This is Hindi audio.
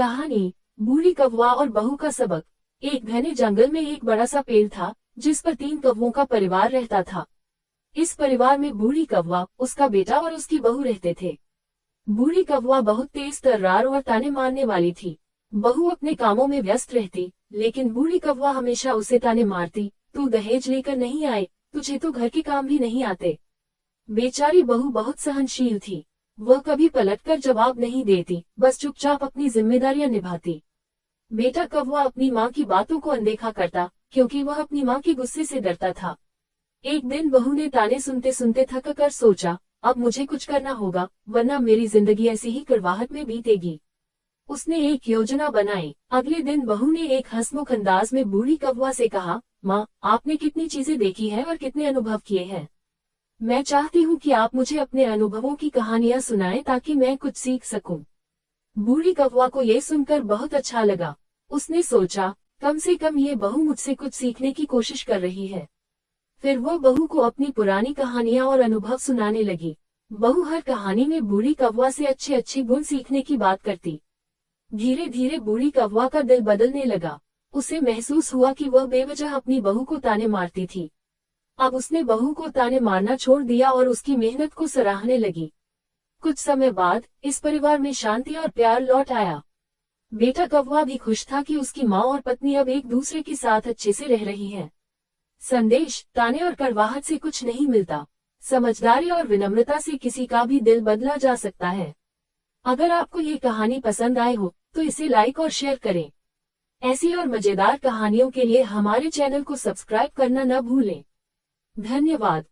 कहानी बूढ़ी कौवा और बहू का सबक। एक घने जंगल में एक बड़ा सा पेड़ था जिस पर 3 कौवों का परिवार रहता था। इस परिवार में बूढ़ी कौवा, उसका बेटा और उसकी बहू रहते थे। बूढ़ी कौवा बहुत तेज तर्रार और ताने मारने वाली थी। बहू अपने कामों में व्यस्त रहती, लेकिन बूढ़ी कौवा हमेशा उसे ताने मारती, तू दहेज लेकर नहीं आए, तुझे तो घर के काम भी नहीं आते। बेचारी बहू बहुत सहनशील थी। वह कभी पलटकर जवाब नहीं देती, बस चुपचाप अपनी जिम्मेदारियां निभाती। बेटा कौवा अपनी माँ की बातों को अनदेखा करता, क्योंकि वह अपनी माँ के गुस्से से डरता था। एक दिन बहू ने ताने सुनते सुनते थक कर सोचा, अब मुझे कुछ करना होगा, वरना मेरी जिंदगी ऐसी ही कड़वाहट में बीतेगी। उसने एक योजना बनाई। अगले दिन बहू ने एक हंसमुख अंदाज में बूढ़ी कौवा से कहा, माँ, आपने कितनी चीजें देखी है और कितने अनुभव किए हैं। मैं चाहती हूँ कि आप मुझे अपने अनुभवों की कहानियां सुनाएं ताकि मैं कुछ सीख सकूं। बूढ़ी कौवा को ये सुनकर बहुत अच्छा लगा। उसने सोचा, कम से कम ये बहू मुझसे कुछ सीखने की कोशिश कर रही है। फिर वो बहू को अपनी पुरानी कहानियां और अनुभव सुनाने लगी। बहू हर कहानी में बूढ़ी कौवा से अच्छे अच्छे गुण सीखने की बात करती। धीरे धीरे बूढ़ी कौवा का दिल बदलने लगा। उसे महसूस हुआ कि वह बेवजह अपनी बहू को ताने मारती थी। अब उसने बहू को ताने मारना छोड़ दिया और उसकी मेहनत को सराहने लगी। कुछ समय बाद इस परिवार में शांति और प्यार लौट आया। बेटा कौवा भी खुश था कि उसकी माँ और पत्नी अब एक दूसरे के साथ अच्छे से रह रही हैं। संदेश, ताने और कड़वाहट से कुछ नहीं मिलता। समझदारी और विनम्रता से किसी का भी दिल बदला जा सकता है। अगर आपको ये कहानी पसंद आए हो तो इसे लाइक और शेयर करें। ऐसी और मजेदार कहानियों के लिए हमारे चैनल को सब्सक्राइब करना न भूलें। धन्यवाद।